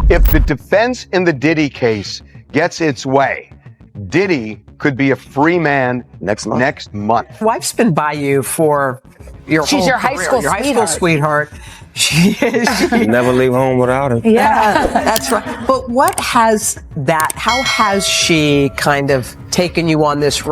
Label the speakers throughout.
Speaker 1: If the defense in the Diddy case gets its way, Diddy could be a free man next month.
Speaker 2: Wife's been by you for
Speaker 3: She's
Speaker 2: whole
Speaker 3: your high
Speaker 2: career,
Speaker 3: school
Speaker 2: your high school sweetheart. She is.
Speaker 4: Never leave home without her.
Speaker 2: Yeah, that's right. But how has she kind of taken you on this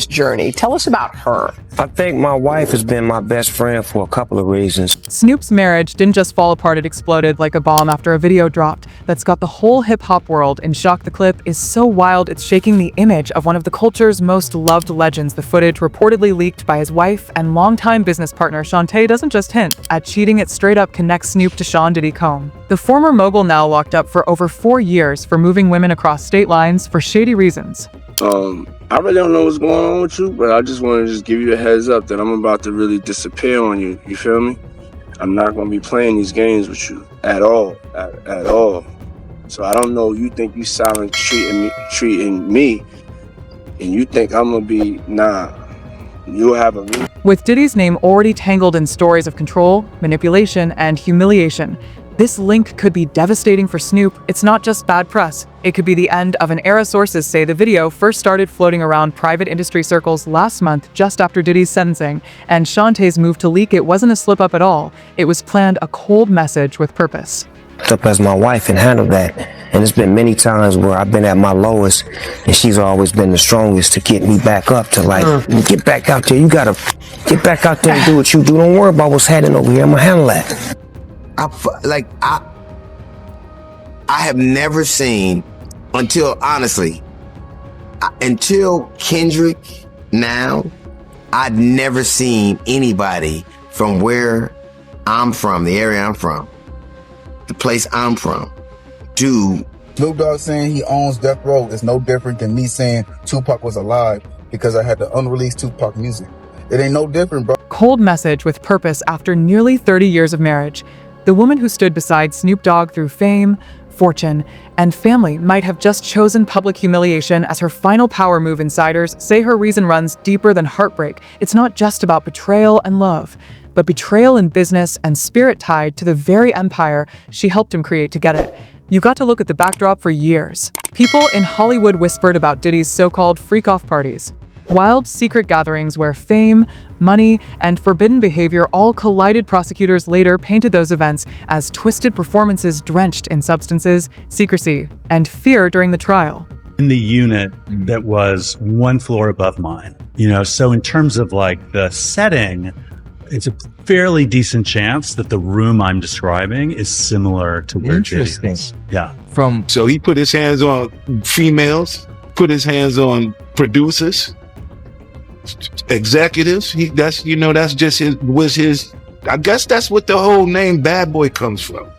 Speaker 2: journey? Tell us about her.
Speaker 4: I think my wife has been my best friend for a couple of reasons.
Speaker 5: Snoop's marriage didn't just fall apart, it exploded like a bomb after a video dropped that's got the whole hip-hop world in shock. The clip is so wild, it's shaking the image of one of the culture's most loved legends. The footage, reportedly leaked by his wife and longtime business partner Shantae, doesn't just hint at cheating, it straight up connects Snoop to Sean Diddy Combs. The former mogul now locked up for over 4 years for moving women across state lines for shady reasons.
Speaker 6: I really don't know what's going on with you, but I just want to just give you a heads up that I'm about to really disappear on you. You feel me? I'm not going to be playing these games with you at all, at all. So I don't know. You think you silent treating me, and you think I'm going to be, nah. You'll have a...
Speaker 5: With Diddy's name already tangled in stories of control, manipulation, and humiliation, this link could be devastating for Snoop. It's not just bad press. It could be the end of an era. Sources say the video first started floating around private industry circles last month, just after Diddy's sentencing, and Shantae's move to leak it wasn't a slip-up at all. It was planned, a cold message with purpose.
Speaker 4: Up as my wife and handled that. And it's been many times where I've been at my lowest and she's always been the strongest to get me back up to get back out there. You gotta get back out there and do what you do. Don't worry about what's happening over here. I'm gonna handle that.
Speaker 7: I have never seen until Kendrick now, I'd never seen anybody from where I'm from, the area I'm from, the place I'm from, do.
Speaker 8: Snoop Dogg saying he owns Death Row is no different than me saying Tupac was alive because I had the unreleased Tupac music. It ain't no different, bro.
Speaker 5: Cold message with purpose after nearly 30 years of marriage. The woman who stood beside Snoop Dogg through fame, fortune, and family might have just chosen public humiliation as her final power move. Insiders say her reason runs deeper than heartbreak. It's not just about betrayal and love, but betrayal in business and spirit tied to the very empire she helped him create to get it. You got to look at the backdrop for years. People in Hollywood whispered about Diddy's so-called freak-off parties. Wild, secret gatherings where fame, money, and forbidden behavior all collided. Prosecutors later painted those events as twisted performances drenched in substances, secrecy, and fear during the trial.
Speaker 9: In the unit that was one floor above mine, so in terms of the setting, it's a fairly decent chance that the room I'm describing is similar to where Diddy is. Yeah.
Speaker 10: So he put his hands on females, put his hands on producers, executives. That's just his. I guess that's what the whole name Bad Boy comes from.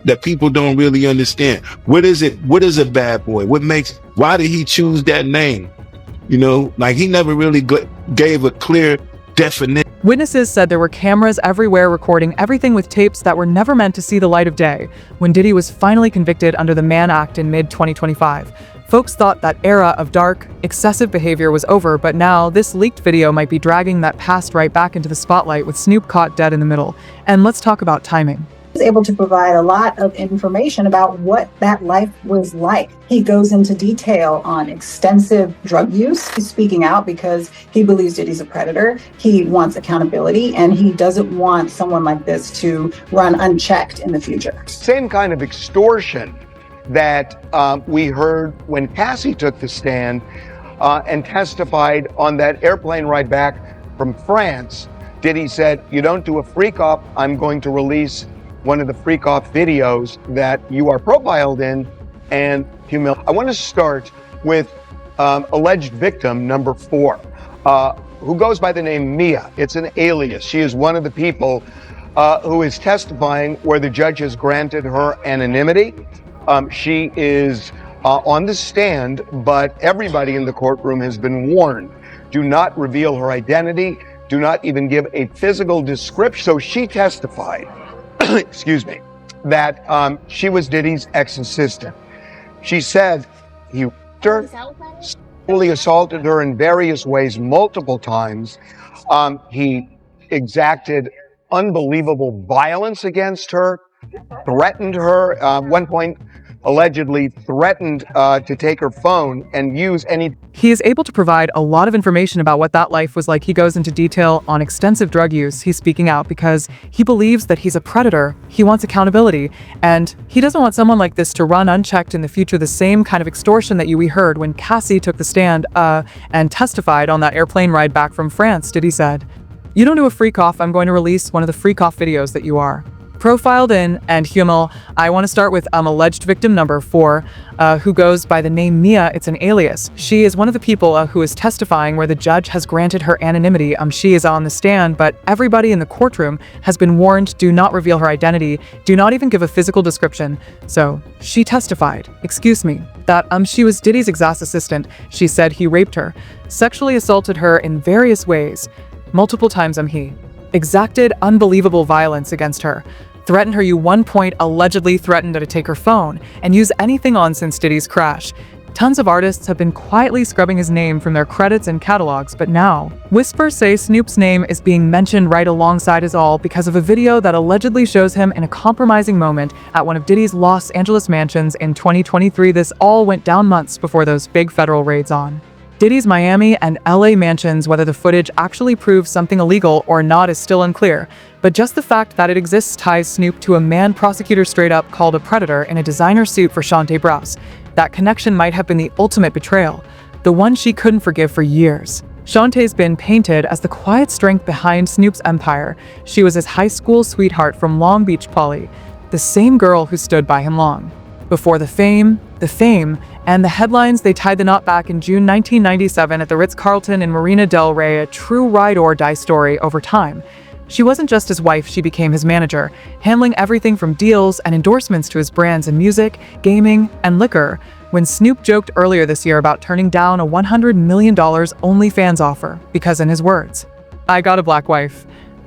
Speaker 10: That people don't really understand. What is it? What is a bad boy? Why did he choose that name? He never really gave a clear definition.
Speaker 5: Witnesses said there were cameras everywhere recording everything, with tapes that were never meant to see the light of day. When Diddy was finally convicted under the Mann Act in mid-2025, folks thought that era of dark, excessive behavior was over, but now this leaked video might be dragging that past right back into the spotlight, with Snoop caught dead in the middle. And let's talk about timing.
Speaker 11: Was able to provide a lot of information about what that life was like. He goes into detail on extensive drug use. He's speaking out because he believes Diddy's a predator. He wants accountability, and he doesn't want someone like this to run unchecked in the future.
Speaker 1: Same kind of extortion that we heard when Cassie took the stand and testified on that airplane ride back from France. Diddy said, "You don't do a freak off, I'm going to release one of the freak off videos that you are profiled in and humiliate." I want to start with alleged victim number 4, who goes by the name Mia. It's an alias. She is one of the people who is testifying where the judge has granted her anonymity. She is on the stand, but everybody in the courtroom has been warned. Do not reveal her identity. Do not even give a physical description. So she testified excuse me, that she was Diddy's ex-assistant. She said he raped her, sexually assaulted her in various ways multiple times. He exacted unbelievable violence against her, threatened her, one point allegedly threatened to take her phone and use any.
Speaker 5: He is able to provide a lot of information about what that life was like. He goes into detail on extensive drug use. He's speaking out because he believes that he's a predator. He wants accountability, and he doesn't want someone like this to run unchecked in the future. The same kind of extortion that we heard when Cassie took the stand and testified on that airplane ride back from France. Diddy said, "You don't do a freak off. I'm going to release one of the freak off videos that you are." Profiled in and Hummel, I want to start with alleged victim number 4, who goes by the name Mia. It's an alias. She is one of the people who is testifying where the judge has granted her anonymity. She is on the stand, but everybody in the courtroom has been warned, do not reveal her identity, do not even give a physical description. So she testified, that she was Diddy's exhaust assistant. She said he raped her, sexually assaulted her in various ways. Multiple times he exacted unbelievable violence against her, threatened her. One point allegedly threatened to take her phone and use anything on since Diddy's crash. Tons of artists have been quietly scrubbing his name from their credits and catalogs, but now whispers say Snoop's name is being mentioned right alongside his all because of a video that allegedly shows him in a compromising moment at one of Diddy's Los Angeles mansions in 2023. This all went down months before those big federal raids on Diddy's Miami and LA mansions. Whether the footage actually proves something illegal or not is still unclear, but just the fact that it exists ties Snoop to a man prosecutors straight up called a predator in a designer suit for Shantae Browse. That connection might have been the ultimate betrayal, the one she couldn't forgive for years. Shantae's been painted as the quiet strength behind Snoop's empire. She was his high school sweetheart from Long Beach Poly, the same girl who stood by him long before the fame, and the headlines. They tied the knot back in June 1997 at the Ritz-Carlton in Marina del Rey, a true ride-or-die story over time. She wasn't just his wife, she became his manager, handling everything from deals and endorsements to his brands in music, gaming, and liquor. When Snoop joked earlier this year about turning down a $100 million OnlyFans offer, because in his words, "I got a black wife,"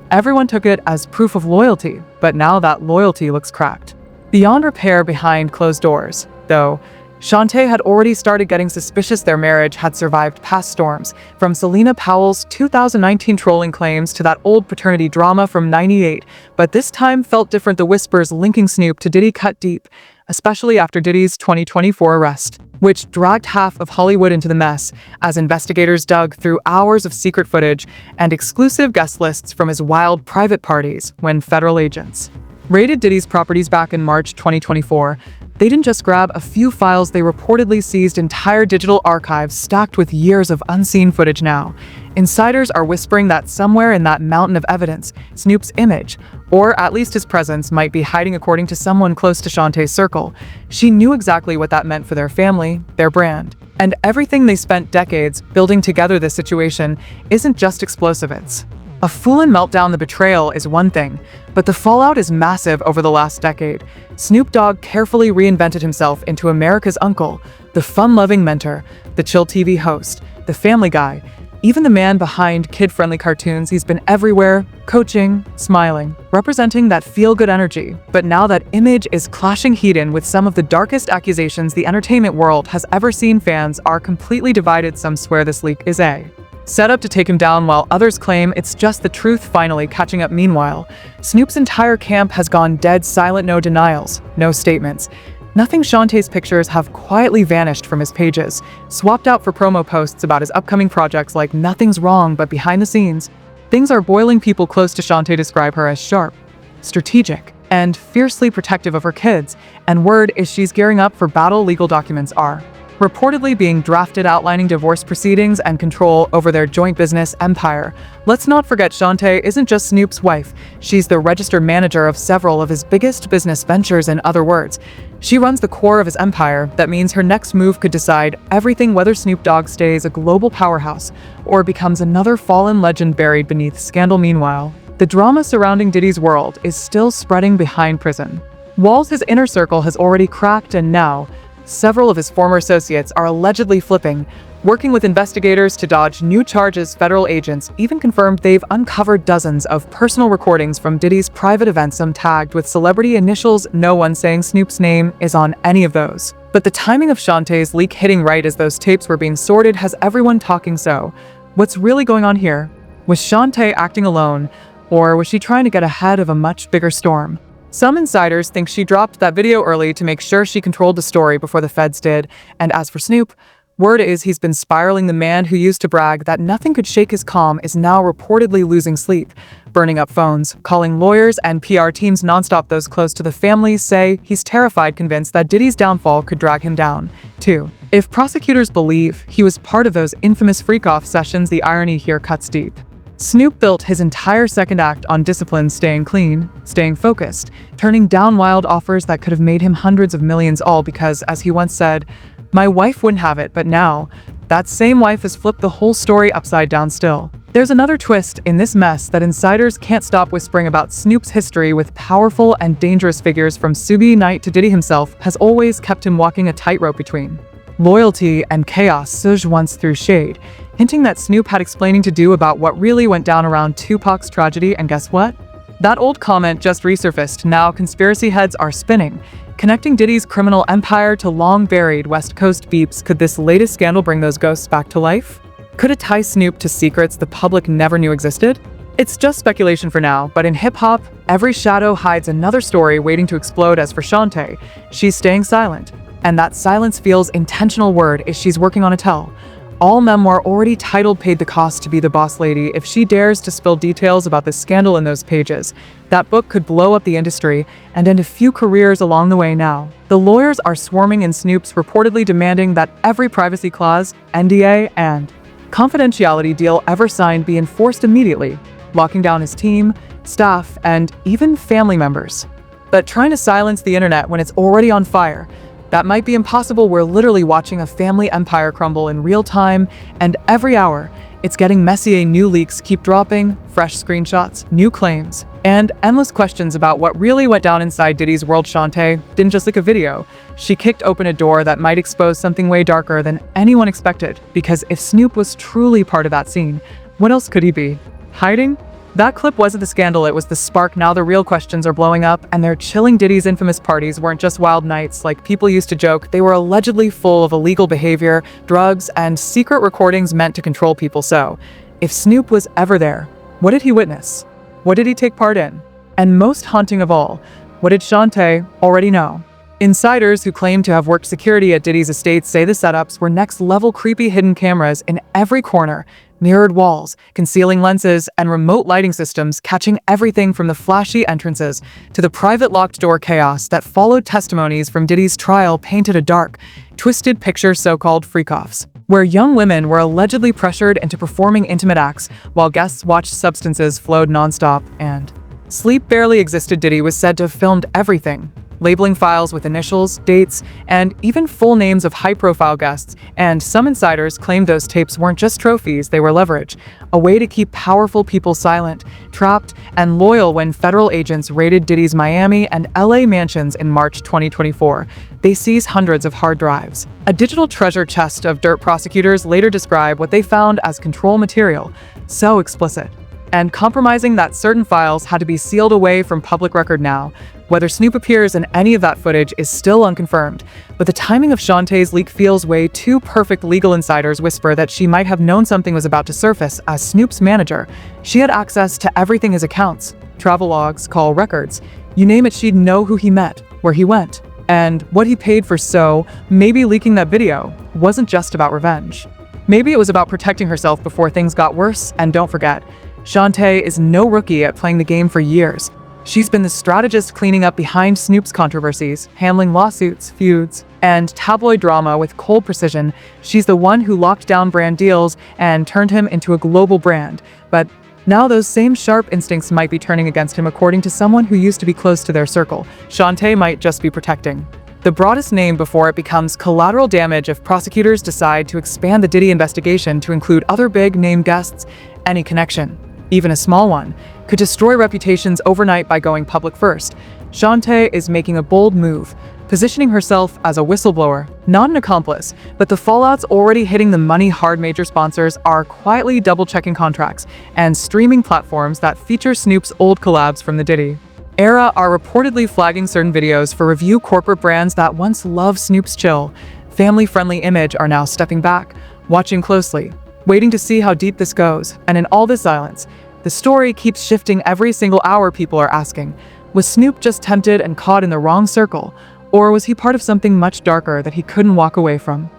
Speaker 5: everyone took it as proof of loyalty, but now that loyalty looks cracked beyond repair behind closed doors. Though Shantae had already started getting suspicious. Their marriage had survived past storms, from Selena Powell's 2019 trolling claims to that old paternity drama from '98, but this time felt different. The whispers linking Snoop to Diddy cut deep, especially after Diddy's 2024 arrest, which dragged half of Hollywood into the mess as investigators dug through hours of secret footage and exclusive guest lists from his wild private parties. When federal agents raided Diddy's properties back in March 2024, they didn't just grab a few files, they reportedly seized entire digital archives stacked with years of unseen footage. Now, insiders are whispering that somewhere in that mountain of evidence, Snoop's image, or at least his presence, might be hiding. According to someone close to Shantae's circle, she knew exactly what that meant for their family, their brand, and everything they spent decades building together. This situation isn't just explosive, it's a full-on meltdown. The betrayal is one thing, but the fallout is massive. Over the last decade, Snoop Dogg carefully reinvented himself into America's uncle, the fun-loving mentor, the chill TV host, the family guy, even the man behind kid-friendly cartoons. He's been everywhere, coaching, smiling, representing that feel-good energy. But now that image is clashing heat-in with some of the darkest accusations the entertainment world has ever seen. Fans are completely divided. Some swear this leak is a set up to take him down, while others claim it's just the truth finally catching up. Meanwhile, Snoop's entire camp has gone dead silent. No denials, no statements, nothing. Shantae's pictures have quietly vanished from his pages, swapped out for promo posts about his upcoming projects. Like nothing's wrong, but behind the scenes, things are boiling. People close to Shantae describe her as sharp, strategic, and fiercely protective of her kids, and word is she's gearing up for battle. Legal documents are reportedly being drafted outlining divorce proceedings and control over their joint business empire. Let's not forget, Shantae isn't just Snoop's wife. She's the registered manager of several of his biggest business ventures. In other words, she runs the core of his empire. That means her next move could decide everything, whether Snoop Dogg stays a global powerhouse or becomes another fallen legend buried beneath scandal. Meanwhile, the drama surrounding Diddy's world is still spreading behind prison walls. His inner circle has already cracked, and now several of his former associates are allegedly flipping, working with investigators to dodge new charges. Federal agents even confirmed they've uncovered dozens of personal recordings from Diddy's private events, some tagged with celebrity initials. No one saying Snoop's name is on any of those. But the timing of Shantae's leak hitting right as those tapes were being sorted has everyone talking. So, what's really going on here? Was Shantae acting alone, or was she trying to get ahead of a much bigger storm? Some insiders think she dropped that video early to make sure she controlled the story before the feds did. And as for Snoop, word is he's been spiraling. The man who used to brag that nothing could shake his calm is now reportedly losing sleep, burning up phones, calling lawyers and PR teams nonstop. Those close to the family say he's terrified, convinced that Diddy's downfall could drag him down, too. If prosecutors believe he was part of those infamous freak-off sessions, the irony here cuts deep. Snoop built his entire second act on discipline, staying clean, staying focused, turning down wild offers that could have made him hundreds of millions, all because, as he once said, "My wife wouldn't have it," but now, that same wife has flipped the whole story upside down still. There's another twist in this mess that insiders can't stop whispering about. Snoop's history with powerful and dangerous figures from Suge Knight to Diddy himself has always kept him walking a tightrope between loyalty and chaos. Suge once threw shade, hinting that Snoop had explaining to do about what really went down around Tupac's tragedy, and guess what? That old comment just resurfaced. Now conspiracy heads are spinning, connecting Diddy's criminal empire to long-buried West Coast beeps. Could this latest scandal bring those ghosts back to life? Could it tie Snoop to secrets the public never knew existed? It's just speculation for now, but in hip-hop, every shadow hides another story waiting to explode. As for Shantae, she's staying silent, and that silence feels intentional. Word is she's working on a tell all memoir already titled "Paid the Cost to be the Boss Lady." If she dares to spill details about the scandal in those pages, that book could blow up the industry and end a few careers along the way. Now, the lawyers are swarming in Snoop's, reportedly demanding that every privacy clause, NDA, and confidentiality deal ever signed be enforced immediately, locking down his team, staff, and even family members. But trying to silence the internet when it's already on fire, that might be impossible. We're literally watching a family empire crumble in real time, and every hour, it's getting messy. New leaks keep dropping, fresh screenshots, new claims, and endless questions about what really went down inside Diddy's world. Shantae didn't just leak a video. She kicked open a door that might expose something way darker than anyone expected, because if Snoop was truly part of that scene, what else could he be? Hiding? That clip wasn't the scandal, it was the spark. Now the real questions are blowing up, and they're chilling. Diddy's infamous parties weren't just wild nights like people used to joke. They were allegedly full of illegal behavior, drugs, and secret recordings meant to control people. So, if Snoop was ever there, what did he witness? What did he take part in? And most haunting of all, what did Shantae already know? Insiders who claim to have worked security at Diddy's estate say the setups were next level. Creepy hidden cameras in every corner, mirrored walls, concealing lenses, and remote lighting systems catching everything from the flashy entrances to the private locked door. Chaos that followed testimonies from Diddy's trial painted a dark, twisted picture. So-called freak-offs, where young women were allegedly pressured into performing intimate acts while guests watched. Substances flowed nonstop, and sleep barely existed. Diddy was said to have filmed everything, labeling files with initials, dates, and even full names of high-profile guests. And some insiders claimed those tapes weren't just trophies, they were leverage, a way to keep powerful people silent, trapped, and loyal. When federal agents raided Diddy's Miami and LA mansions in March 2024, they seized hundreds of hard drives, a digital treasure chest of dirt. Prosecutors later describe what they found as control material, so explicit and compromising that certain files had to be sealed away from public record. Now, whether Snoop appears in any of that footage is still unconfirmed, but the timing of Shantae's leak feels way too perfect. Legal insiders whisper that she might have known something was about to surface. As Snoop's manager, she had access to everything: his accounts, travel logs, call records, you name it. She'd know who he met, where he went, and what he paid for. So maybe leaking that video wasn't just about revenge. Maybe it was about protecting herself before things got worse. And don't forget, Shantae is no rookie at playing the game. For years, she's been the strategist cleaning up behind Snoop's controversies, handling lawsuits, feuds, and tabloid drama with cold precision. She's the one who locked down brand deals and turned him into a global brand. But now those same sharp instincts might be turning against him. According to someone who used to be close to their circle, Shantae might just be protecting the broadest name before it becomes collateral damage. If prosecutors decide to expand the Diddy investigation to include other big-name guests, any connection, even a small one, could destroy reputations overnight. By going public first, Shantae is making a bold move, positioning herself as a whistleblower, not an accomplice. But the fallout's already hitting the money hard. Major sponsors are quietly double-checking contracts, and streaming platforms that feature Snoop's old collabs from the Diddy era are reportedly flagging certain videos for review. Corporate brands that once loved Snoop's chill, family-friendly image are now stepping back, watching closely, waiting to see how deep this goes. And in all this silence, the story keeps shifting every single hour. People are asking, Was Snoop just tempted and caught in the wrong circle, or was he part of something much darker that he couldn't walk away from?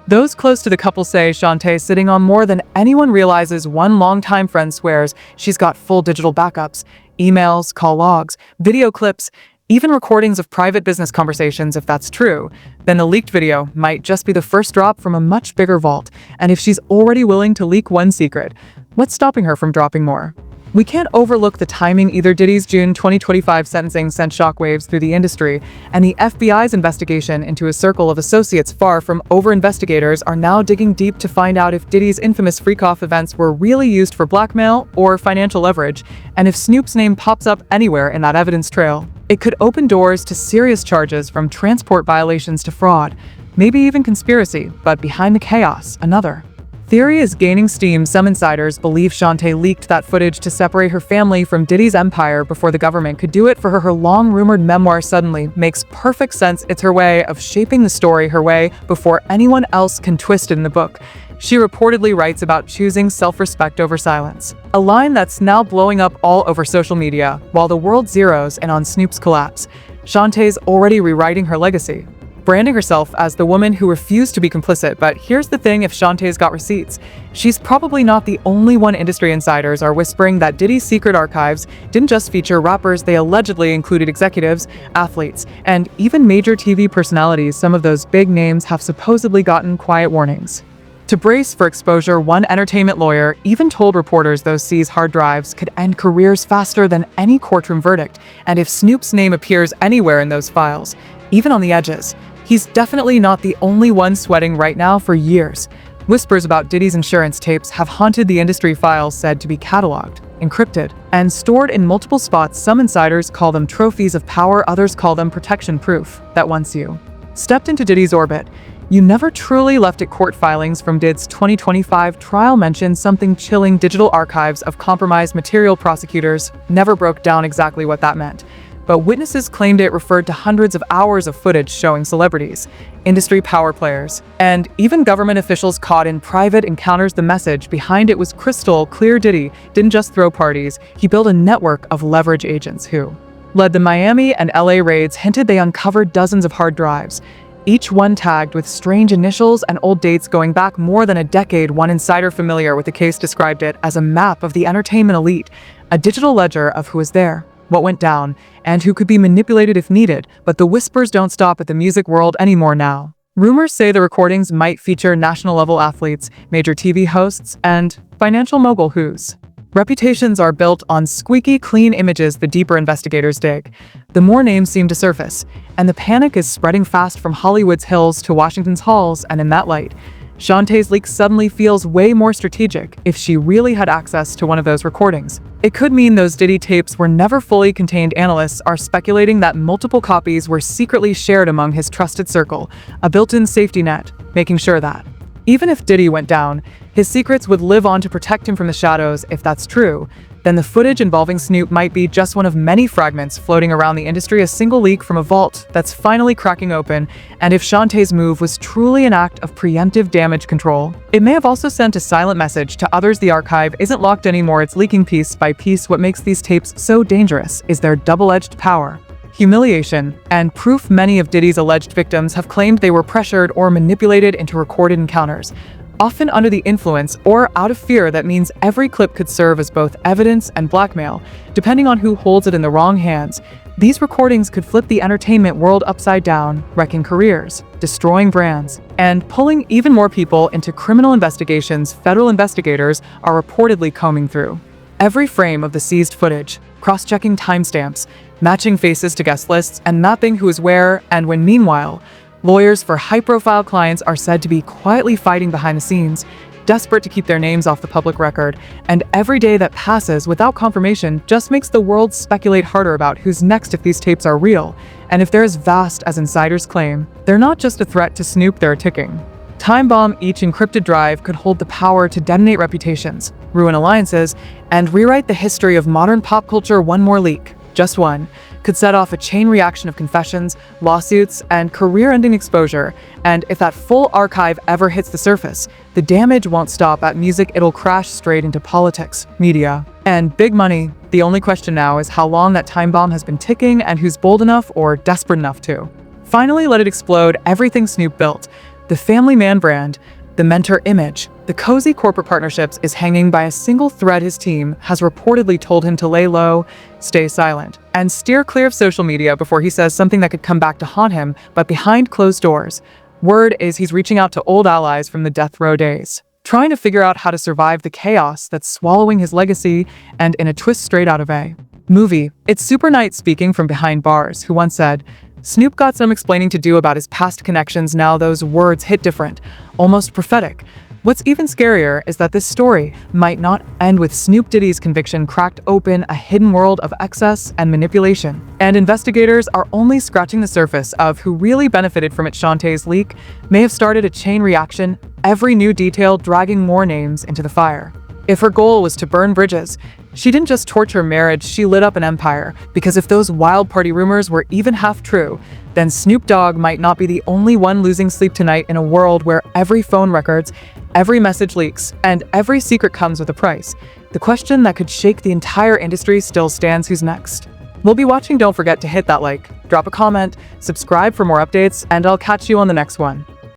Speaker 5: Those close to the couple say Shantae sitting on more than anyone realizes. One longtime friend swears she's got full digital backups, emails, call logs, video clips, even recordings of private business conversations. If that's true, then the leaked video might just be the first drop from a much bigger vault. And if she's already willing to leak one secret, what's stopping her from dropping more? We can't overlook the timing either. Diddy's June 2025 sentencing sent shockwaves through the industry, and the FBI's investigation into a circle of associates far from over-investigators are now digging deep to find out if Diddy's infamous freak-off events were really used for blackmail or financial leverage, and if Snoop's name pops up anywhere in that evidence trail. It could open doors to serious charges, from transport violations to fraud, maybe even conspiracy, but behind the chaos, another. Theory is gaining steam. Some insiders believe Shantae leaked that footage to separate her family from Diddy's empire before the government could do it for her. Her long-rumored memoir suddenly makes perfect sense. It's her way of shaping the story her way before anyone else can twist it in the book. She reportedly writes about choosing self-respect over silence, a line that's now blowing up all over social media. While the world zeroes in on Snoop's collapse, Shantae's already rewriting her legacy, branding herself as the woman who refused to be complicit. But here's the thing: if Shantae's got receipts, she's probably not the only one. Industry insiders are whispering that Diddy's secret archives didn't just feature rappers. They allegedly included executives, athletes, and even major TV personalities. Some of those big names have supposedly gotten quiet warnings to brace for exposure. One entertainment lawyer even told reporters those seized hard drives could end careers faster than any courtroom verdict. And if Snoop's name appears anywhere in those files, even on the edges, he's definitely not the only one sweating right now. For years, whispers about Diddy's insurance tapes have haunted the industry. Files said to be cataloged, encrypted, and stored in multiple spots. Some insiders call them trophies of power, others call them protection proof that once you stepped into Diddy's orbit, you never truly left it. Court filings from Diddy's 2025 trial mention something chilling: digital archives of compromised material. Prosecutors never broke down exactly what that meant, but witnesses claimed it referred to hundreds of hours of footage showing celebrities, industry power players, and even government officials caught in private encounters. The message behind it was crystal clear: Diddy didn't just throw parties, he built a network of leverage agents who led the Miami and LA raids. Hinted they uncovered dozens of hard drives, each one tagged with strange initials and old dates going back more than a decade. One insider familiar with the case described it as a map of the entertainment elite, a digital ledger of who was there, what went down, and who could be manipulated if needed. But the whispers don't stop at the music world anymore now. Rumors say the recordings might feature national-level athletes, major TV hosts, and financial mogul whose reputations are built on squeaky clean images. The deeper investigators dig, the more names seem to surface, and the panic is spreading fast from Hollywood's hills to Washington's halls. And in that light, Shantae's leak suddenly feels way more strategic. If she really had access to one of those recordings, it could mean those Diddy tapes were never fully contained. Analysts are speculating that multiple copies were secretly shared among his trusted circle, a built-in safety net, making sure that even if Diddy went down, his secrets would live on to protect him from the shadows. If that's true, then the footage involving Snoop might be just one of many fragments floating around the industry, a single leak from a vault that's finally cracking open. And if Shantae's move was truly an act of preemptive damage control, it may have also sent a silent message to others: the archive isn't locked anymore, it's leaking piece by piece. What makes these tapes so dangerous is their double-edged power, humiliation, and proof. Many of Diddy's alleged victims have claimed they were pressured or manipulated into recorded encounters, often under the influence or out of fear. That means every clip could serve as both evidence and blackmail, depending on who holds it in the wrong hands. These recordings could flip the entertainment world upside down, wrecking careers, destroying brands, and pulling even more people into criminal investigations. Federal investigators are reportedly combing through every frame of the seized footage, cross-checking timestamps, matching faces to guest lists, and mapping who is where and when. Meanwhile, lawyers for high-profile clients are said to be quietly fighting behind the scenes, desperate to keep their names off the public record. And every day that passes without confirmation just makes the world speculate harder about who's next. If these tapes are real, and if they're as vast as insiders claim, they're not just a threat to Snoop, they're a ticking time bomb. Each encrypted drive could hold the power to detonate reputations, ruin alliances, and rewrite the history of modern pop culture. One more leak, just one, could set off a chain reaction of confessions, lawsuits, and career-ending exposure. And if that full archive ever hits the surface, the damage won't stop at music, it'll crash straight into politics, media, and big money. The only question now is how long that time bomb has been ticking and who's bold enough or desperate enough to finally let it explode everything Snoop built. The family man brand, the mentor image, the cozy corporate partnerships is hanging by a single thread his team has reportedly told him to lay low, stay silent, and steer clear of social media before he says something that could come back to haunt him, but behind closed doors. Word is he's reaching out to old allies from the death row days, trying to figure out how to survive the chaos that's swallowing his legacy, and in a twist straight out of a movie. It's Super Knight speaking from behind bars, who once said, Snoop got some explaining to do about his past connections. Now those words hit different, almost prophetic. What's even scarier is that this story might not end with Snoop Diddy's conviction cracked open a hidden world of excess and manipulation. And investigators are only scratching the surface of who really benefited from it. Shantae's leak may have started a chain reaction, every new detail dragging more names into the fire. If her goal was to burn bridges, she didn't just torch her marriage, she lit up an empire. Because if those wild party rumors were even half true, then Snoop Dogg might not be the only one losing sleep tonight in a world where every phone records, every message leaks, and every secret comes with a price. The question that could shake the entire industry still stands: who's next? We'll be watching. Don't forget to hit that like, drop a comment, subscribe for more updates, and I'll catch you on the next one.